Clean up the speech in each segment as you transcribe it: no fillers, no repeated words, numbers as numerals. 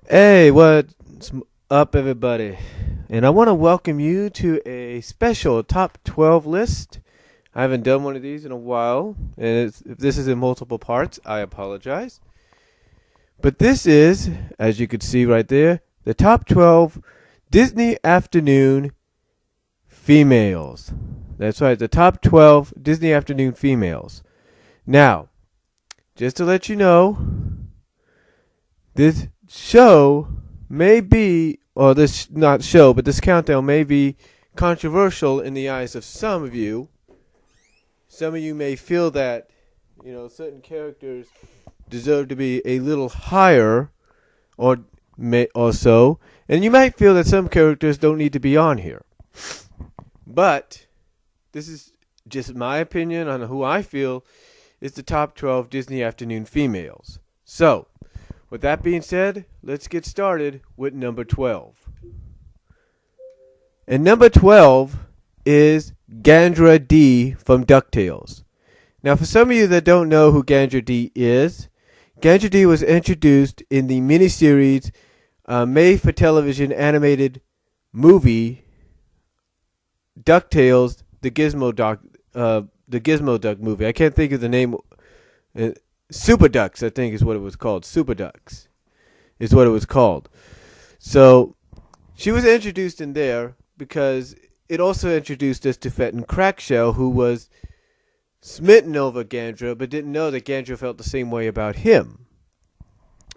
Hey, what's up, everybody? And I want to welcome you to a special top 12 list. I haven't done one of these in a while, and if this is in multiple parts, I apologize. But this is, as you can see right there, the top 12 Disney Afternoon females. That's right, the top 12 Disney Afternoon females. Now, just to let you know, this show may be, or this not show, but this countdown may be controversial in the eyes of some of you. Some of you may feel that, certain characters deserve to be a little higher, or so, and you might feel that some characters don't need to be on here. But this is just my opinion on who I feel is the top 12 Disney Afternoon females. So, with that being said, let's get started with number 12. And number 12 is Gandra D from DuckTales. Now, for some of you that don't know who Gandra D is, Gandra D was introduced in the miniseries made-for-television animated movie DuckTales, the Gizmo Duck movie. I can't think of the name. Super Ducks, I think, is what it was called. Super Ducks is what it was called. So she was introduced in there because it also introduced us to Fenton Crackshell, who was smitten over Gandra, but didn't know that Gandra felt the same way about him.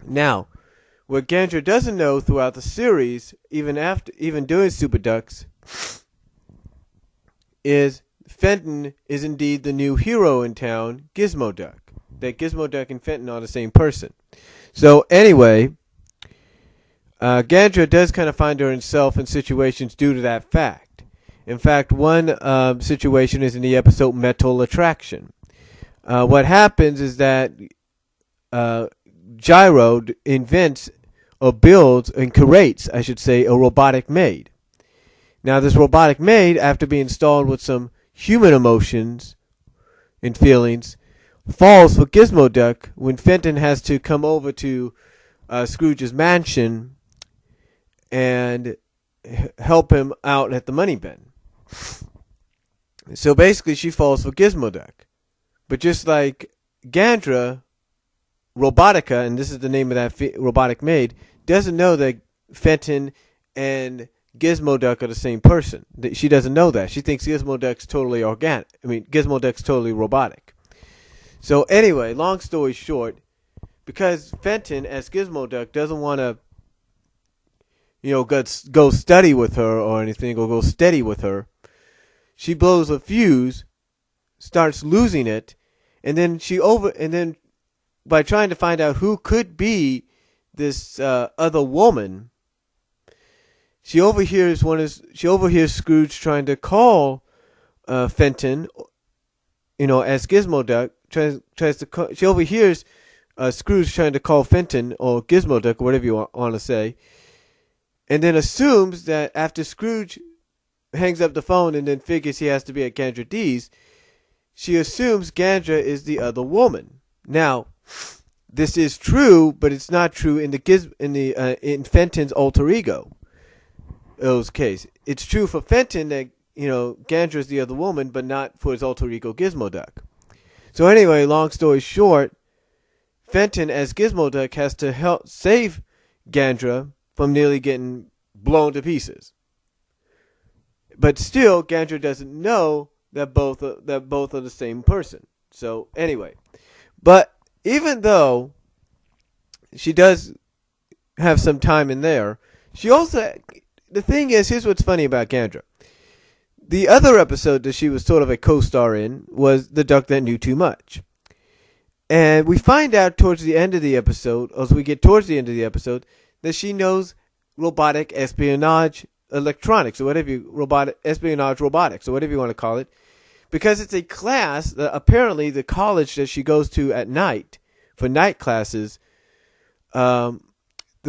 Now, what Gandra doesn't know throughout the series, even doing Super Ducks, is Fenton is indeed the new hero in town, Gizmo Duck. That Gizmo Duck and Fenton are the same person. So anyway, Gandra does kind of find herself in situations due to that fact. In fact, one situation is in the episode Metal Attraction. What happens is that Gyro invents or builds and creates, I should say, a robotic maid. Now, this robotic maid, after being installed with some human emotions and feelings, falls for Gizmo Duck when Fenton has to come over to Scrooge's mansion and help him out at the money bin. So basically, she falls for Gizmo Duck. But just like Gandra, Robotica, and this is the name of that robotic maid, doesn't know that Fenton and Gizmo Duck are the same person. She doesn't know that. She thinks Gizmo Duck's totally organic. Gizmo Duck's totally robotic. So anyway, long story short, because Fenton, as Gizmo Duck, doesn't want to, go study with her or anything, or go steady with her, she blows a fuse, starts losing it, and then by trying to find out who could be this other woman, she overhears Scrooge trying to call Fenton, as Gizmo Duck. She overhears Scrooge trying to call Fenton or Gizmo Duck, or whatever you want to say, and then assumes that after Scrooge hangs up the phone and then figures he has to be at Gandra D's, she assumes Gandra is the other woman. Now, this is true, but it's not true in Fenton's alter ego's case. It's true for Fenton that Gandra is the other woman, but not for his alter ego Gizmo Duck. So anyway, long story short, Fenton as Gizmo Duck has to help save Gandra from nearly getting blown to pieces. But still, Gandra doesn't know that both are the same person. So anyway, but even though she does have some time in there, the thing is, here's what's funny about Gandra. The other episode that she was sort of a co-star in was The Duck That Knew Too Much. And we find out towards the end of the episode, that she knows robotic espionage electronics, or espionage robotics, or whatever you want to call it. Because it's a class that apparently the college that she goes to at night for night classes, the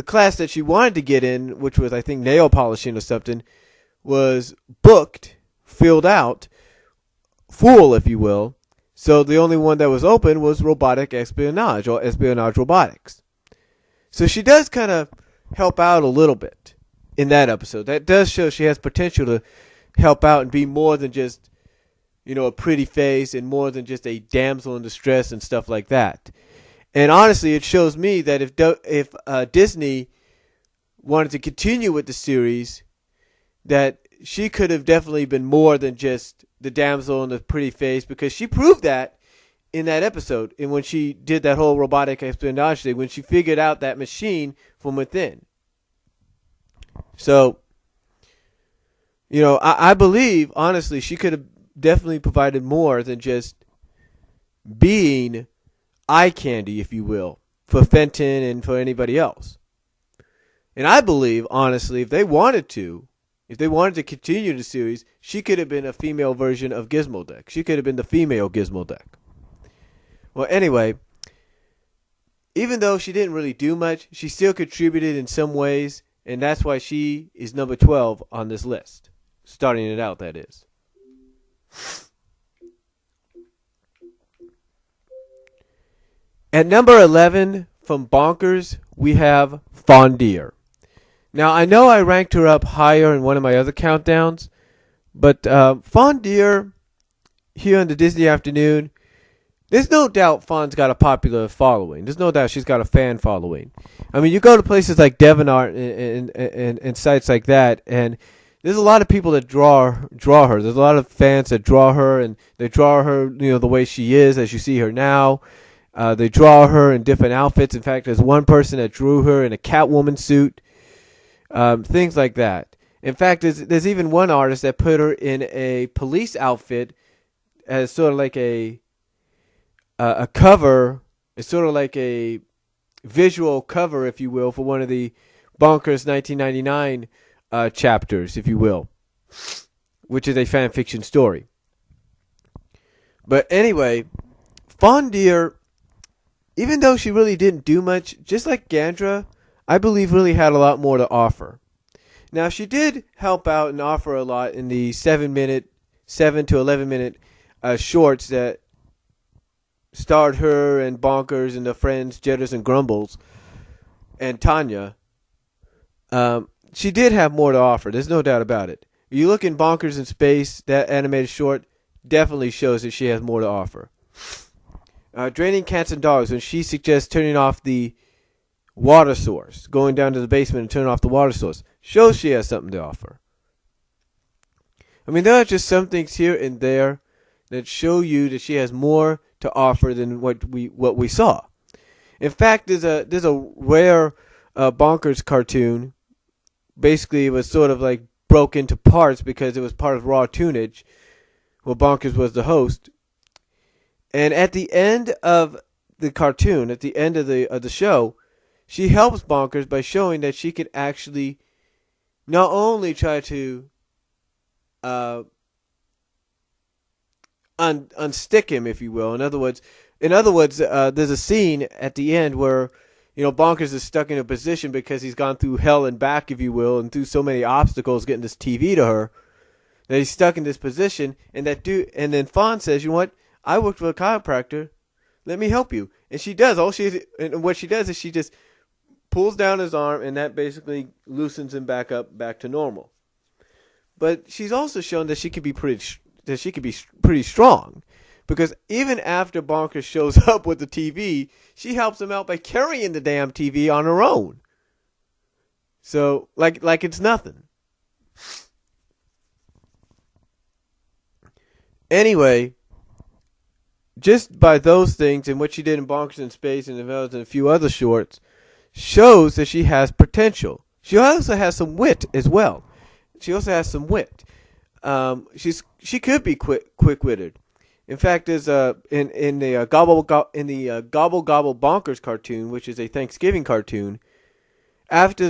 class that she wanted to get in, which was I think nail polishing or something, was booked, filled out, full, if you will. So the only one that was open was robotic espionage or espionage robotics. So she does kind of help out a little bit in that episode. That does show she has potential to help out and be more than just, a pretty face and more than just a damsel in distress and stuff like that. And honestly, it shows me that if Disney wanted to continue with the series, that she could have definitely been more than just the damsel in the pretty face, because she proved that in that episode and when she did that whole robotic espionage thing, when she figured out that machine from within. So, I believe, honestly, she could have definitely provided more than just being eye candy, if you will, for Fenton and for anybody else. And I believe, honestly, if they wanted to continue the series, she could have been a female version of Gizmodeck. She could have been the female Gizmodeck. Well, anyway, even though she didn't really do much, she still contributed in some ways, and that's why she is number 12 on this list. Starting it out, that is. At number 11 from Bonkers, we have Fondier. Now, I know I ranked her up higher in one of my other countdowns, but Fondier, here on the Disney Afternoon, there's no doubt Fawn's got a popular following. There's no doubt she's got a fan following. I mean, you go to places like DeviantArt and sites like that, and there's a lot of people that draw her. There's a lot of fans that draw her, and they draw her, the way she is, as you see her now. They draw her in different outfits. In fact, there's one person that drew her in a Catwoman suit. Things like that. In fact, there's even one artist that put her in a police outfit as sort of like a cover. It's sort of like a visual cover, if you will, for one of the Bonkers 1999 chapters, if you will, which is a fan fiction story. But anyway, Fondier, even though she really didn't do much, just like Gandra, I believe really had a lot more to offer. Now, she did help out and offer a lot in the 7 to 11 minute shorts that starred her and Bonkers and the friends Jitters and Grumbles and Tanya. She did have more to offer. There's no doubt about it. You look in Bonkers in Space, that animated short definitely shows that she has more to offer. Draining Cats and Dogs, when she suggests turning off the water source, going down to the basement and turning off the water source, shows she has something to offer. I mean, there are just some things here and there that show you that she has more to offer than what we saw. In fact, there's a rare Bonkers cartoon. Basically, it was sort of like broke into parts because it was part of Raw Tunage, where Bonkers was the host. And at the end of the cartoon, at the end of the show, she helps Bonkers by showing that she can actually not only try to unstick him, if you will. In other words, there's a scene at the end where Bonkers is stuck in a position because he's gone through hell and back, if you will, and through so many obstacles getting this TV to her that he's stuck in this position. And then Fawn says, "You know what? I worked for a chiropractor. Let me help you." And she does. And what she does is she just pulls down his arm, and that basically loosens him back to normal. But she's also shown that she can be pretty strong, because even after Bonkers shows up with the TV, she helps him out by carrying the damn TV on her own. So like it's nothing. Anyway, just by those things and what she did in Bonkers in Space and a few other shorts, shows that she has potential. She also has some wit as well. She could be quick-witted. In fact, there's in the Gobble Gobble Bonkers cartoon, which is a Thanksgiving cartoon, after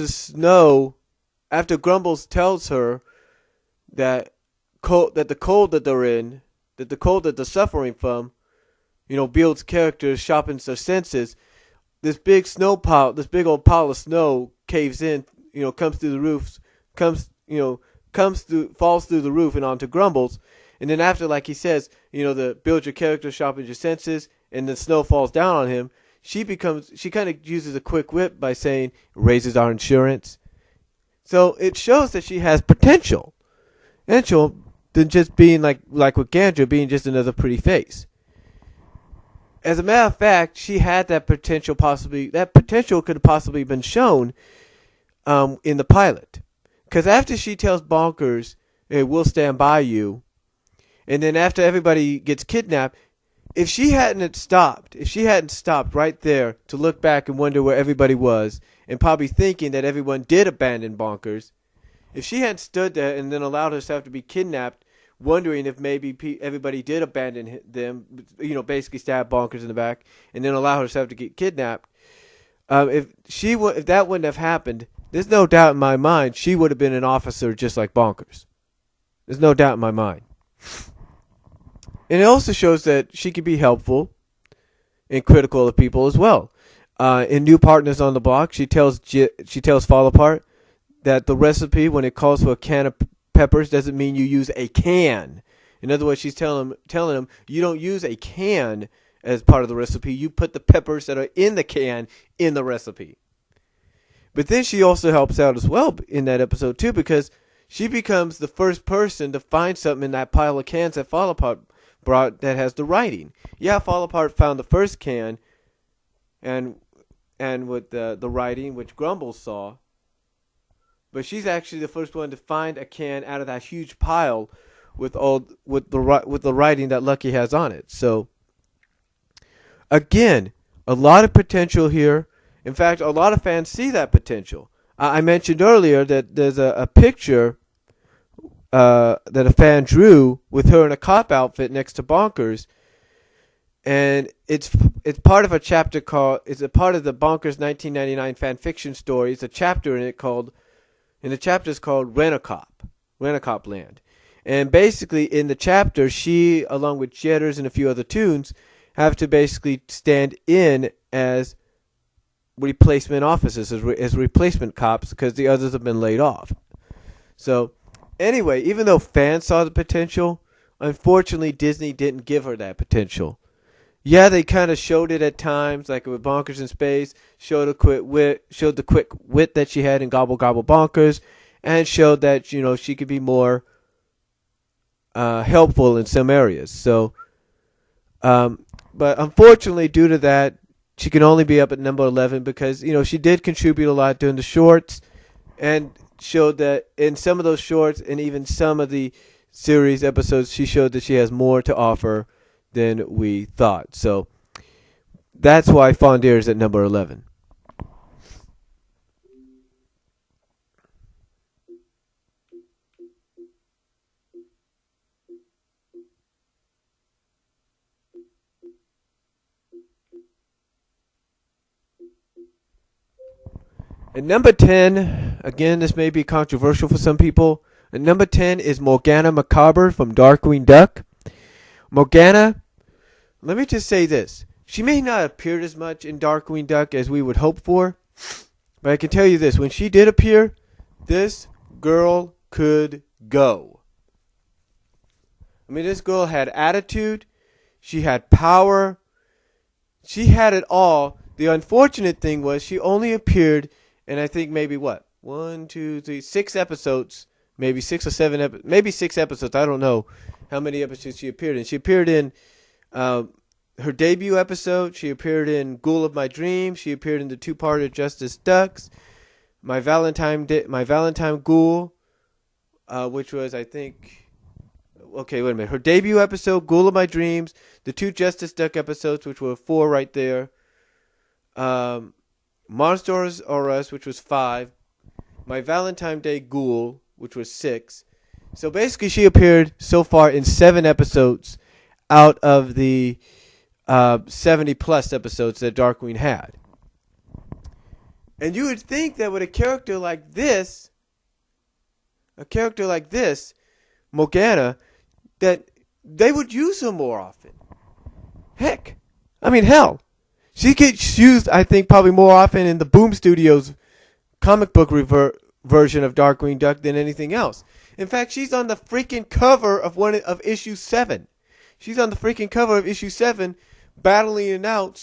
Grumbles tells her that the cold that they're suffering from, builds characters, sharpens their senses. This big old pile of snow caves in, comes through the roofs, falls through the roof and onto Grumbles. And then after, like he says, the build your character, sharpen your senses, and the snow falls down on him, she kind of uses a quick whip by saying raises our insurance. So it shows that she has potential than just being like with Gandra being just another pretty face. As a matter of fact, she had that potential could have possibly been shown in the pilot. Because after she tells Bonkers, hey, we'll stand by you, and then after everybody gets kidnapped, if she hadn't stopped right there to look back and wonder where everybody was, and probably thinking that everyone did abandon Bonkers, if she hadn't stood there and then allowed herself to be kidnapped, wondering if maybe everybody did abandon them, basically stab Bonkers in the back, and then allow herself to get kidnapped, if that wouldn't have happened, there's no doubt in my mind she would have been an officer just like Bonkers. There's no doubt in my mind. And it also shows that she can be helpful and critical of people as well. In New Partners on the Block, she tells Fall Apart that the recipe, when it calls for a can of peppers, doesn't mean you use a can. In other words, she's telling him you don't use a can as part of the recipe. You put the peppers that are in the can in the recipe. But then she also helps out as well in that episode too, because she becomes the first person to find something in that pile of cans that Fall Apart brought that has the writing. Yeah, Fall Apart found the first can, and with the writing, which Grumbles saw. But she's actually the first one to find a can out of that huge pile with the writing that Lucky has on it. So again, a lot of potential here. In fact, a lot of fans see that potential. I mentioned earlier that there's a picture that a fan drew with her in a cop outfit next to Bonkers, and it's part of a chapter it's a part of the Bonkers 1999 fan fiction story. It's a chapter in the chapter is called Rent-A-Cop Land. And basically in the chapter, she, along with Jitters and a few other tunes, have to basically stand in as replacement officers, as replacement cops, because the others have been laid off. So anyway, even though fans saw the potential, unfortunately Disney didn't give her that potential. Yeah, they kind of showed it at times, like with Bonkers in Space, showed the quick wit that she had in Gobble Gobble Bonkers, and showed that, she could be more helpful in some areas. So, but unfortunately, due to that, she can only be up at number 11 because, she did contribute a lot during the shorts, and showed that in some of those shorts and even some of the series episodes, she showed that she has more to offer than we thought. So that's why Fondaire is at number 11. At number 10, again, this may be controversial for some people. At number 10 is Morgana Macabre from Darkwing Duck. Morgana, let me just say this. She may not have appeared as much in Darkwing Duck as we would hope for, but I can tell you this. When she did appear, this girl could go. I mean, this girl had attitude. She had power. She had it all. The unfortunate thing was she only appeared in, I think, maybe what? 1, 2, 3, 6 episodes. Maybe 6 or 7 maybe 6 episodes. I don't know how many episodes she appeared in. She appeared in her debut episode. She appeared in Ghoul of My Dreams. She appeared in the 2-parter Justice Ducks. My Valentine Ghoul, which was, I think, okay, wait a minute. Her debut episode, Ghoul of My Dreams. The 2 Justice Duck episodes, which were 4 right there. Monsters R Us, which was 5. My Valentine Day Ghoul, which was 6. So basically she appeared so far in 7 episodes out of the 70 plus episodes that Darkwing had. And you would think that with a character like this, Morgana, that they would use her more often. Hell. She gets used, I think, probably more often in the Boom Studios comic book version of Darkwing Duck than anything else. In fact, she's on the freaking cover of issue 7. She's on the freaking cover of issue 7, battling it out,